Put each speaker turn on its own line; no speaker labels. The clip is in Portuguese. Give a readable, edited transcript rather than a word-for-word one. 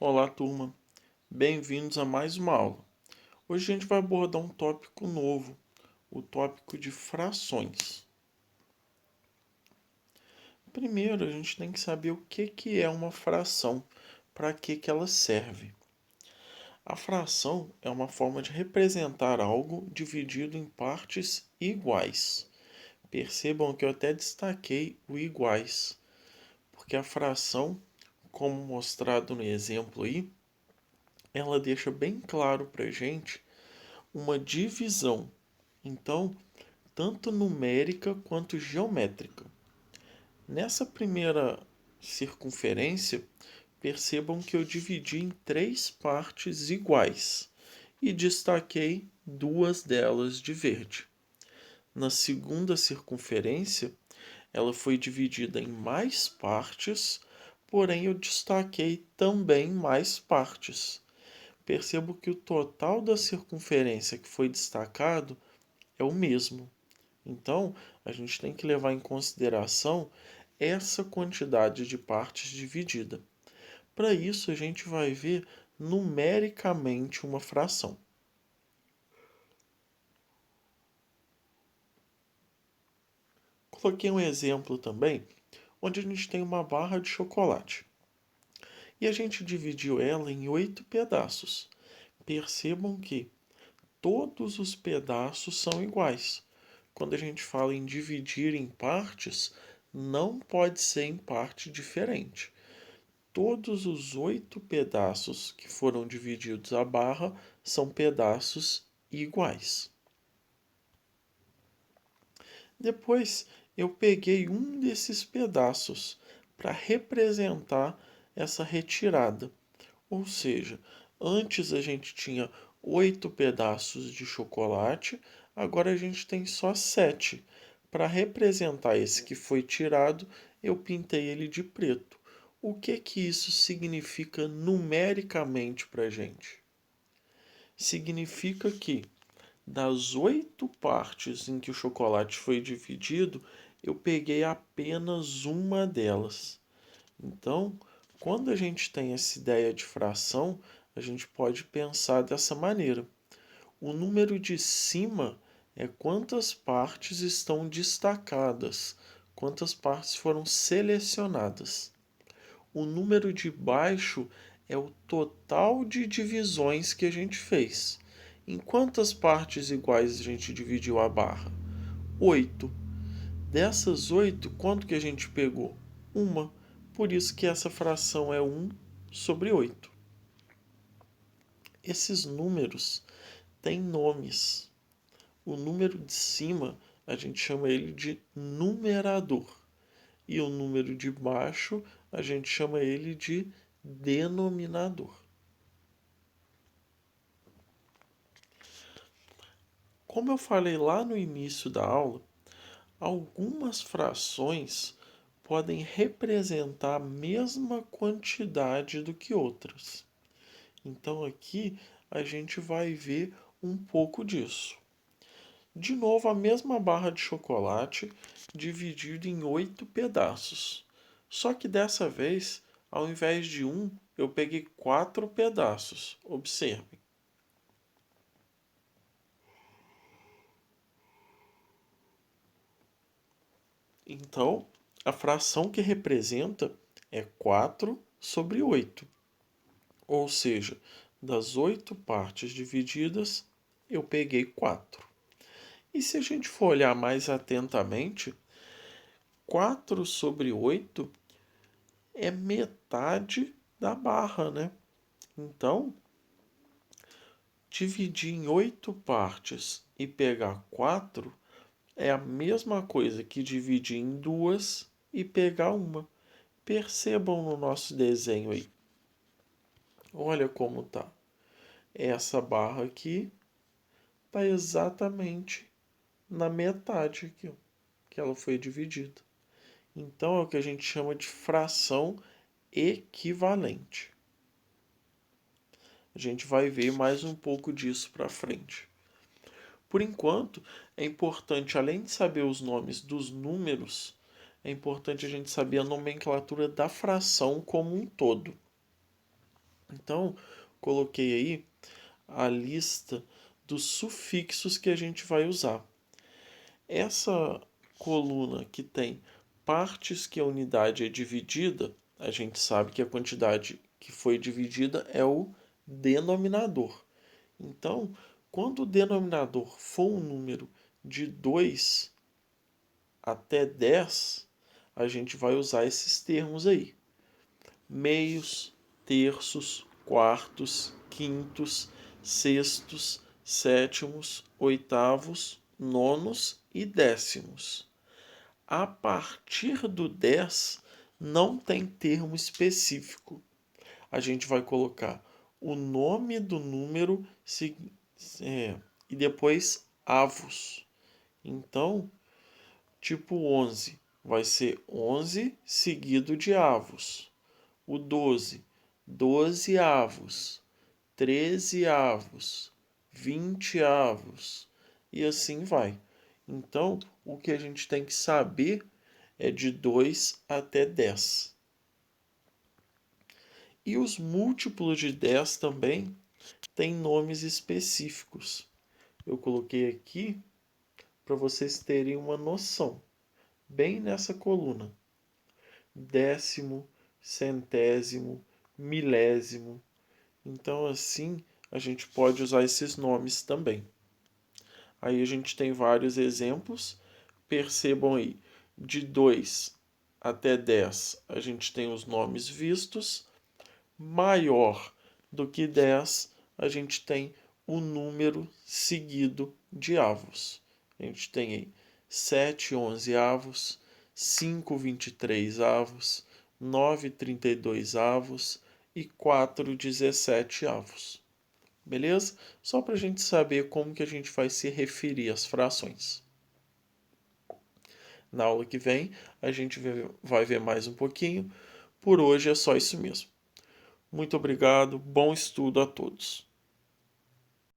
Olá, turma. Bem-vindos a mais uma aula. Hoje a gente vai abordar um tópico novo, o tópico de frações. Primeiro, a gente tem que saber o que é uma fração, para que ela serve. A fração é uma forma de representar algo dividido em partes iguais. Percebam que eu até destaquei o iguais, porque a fração, como mostrado no exemplo aí, ela deixa bem claro para gente uma divisão, então, tanto numérica quanto geométrica. Nessa primeira circunferência, percebam que eu dividi em três partes iguais e destaquei duas delas de verde. Na segunda circunferência, ela foi dividida em mais partes, porém eu destaquei também mais partes. Percebo que o total da circunferência que foi destacado é o mesmo. Então, a gente tem que levar em consideração essa quantidade de partes dividida. Para isso, a gente vai ver numericamente uma fração. Coloquei um exemplo também, onde a gente tem uma barra de chocolate. E a gente dividiu ela em 8 pedaços. Percebam que todos os pedaços são iguais. Quando a gente fala em dividir em partes, não pode ser em parte diferente. Todos os 8 pedaços que foram divididos a barra são pedaços iguais. Depois eu peguei um desses pedaços para representar essa retirada. Ou seja, antes a gente tinha 8 pedaços de chocolate, agora a gente tem só 7. Para representar esse que foi tirado, eu pintei ele de preto. O que isso significa numericamente para a gente? Significa que das 8 partes em que o chocolate foi dividido, eu peguei apenas uma delas. Então, quando a gente tem essa ideia de fração, a gente pode pensar dessa maneira. O número de cima é quantas partes estão destacadas, quantas partes foram selecionadas. O número de baixo é o total de divisões que a gente fez. Em quantas partes iguais a gente dividiu a barra? 8. Dessas 8, quanto que a gente pegou? Uma. Por isso que essa fração é 1/8. Esses números têm nomes. O número de cima a gente chama ele de numerador. E o número de baixo a gente chama ele de denominador. Como eu falei lá no início da aula, algumas frações podem representar a mesma quantidade do que outras. Então aqui a gente vai ver um pouco disso. De novo, a mesma barra de chocolate dividida em 8 pedaços. Só que dessa vez, ao invés de um, eu peguei 4 pedaços. Observem. Então, a fração que representa é 4/8. Ou seja, das 8 partes divididas, eu peguei 4. E se a gente for olhar mais atentamente, 4/8 é metade da barra, né? Então, dividir em 8 partes e pegar 4 é a mesma coisa que dividir em duas e pegar uma. Percebam no nosso desenho aí. Olha como tá. Essa barra aqui tá exatamente na metade aqui, ó, que ela foi dividida. Então é o que a gente chama de fração equivalente. A gente vai ver mais um pouco disso para frente. Por enquanto, é importante, além de saber os nomes dos números, é importante a gente saber a nomenclatura da fração como um todo. Então, coloquei aí a lista dos sufixos que a gente vai usar. Essa coluna que tem partes que a unidade é dividida, a gente sabe que a quantidade que foi dividida é o denominador. Então, quando o denominador for um número de 2 até 10, a gente vai usar esses termos aí: meios, terços, quartos, quintos, sextos, sétimos, oitavos, nonos e décimos. A partir do 10, não tem termo específico. A gente vai colocar o nome do número e depois avos. Então, tipo 11 vai ser 11 seguido de avos. O 12, 12 avos. 13 avos. 20 avos. E assim vai. Então, o que a gente tem que saber é de 2 até 10. E os múltiplos de 10 também têm nomes específicos. Eu coloquei aqui para vocês terem uma noção, bem nessa coluna: décimo, centésimo, milésimo. Então, assim, a gente pode usar esses nomes também. Aí a gente tem vários exemplos. Percebam aí, de 2 até 10 a gente tem os nomes vistos. Maior do que 10, a gente tem o número seguido de avos. A gente tem aí 7 11 avos, 5 23 avos, 9 32 avos e 4 17 avos. Beleza? Só para a gente saber como que a gente vai se referir às frações. Na aula que vem, a gente vai ver mais um pouquinho. Por hoje é só isso mesmo. Muito obrigado, bom estudo a todos.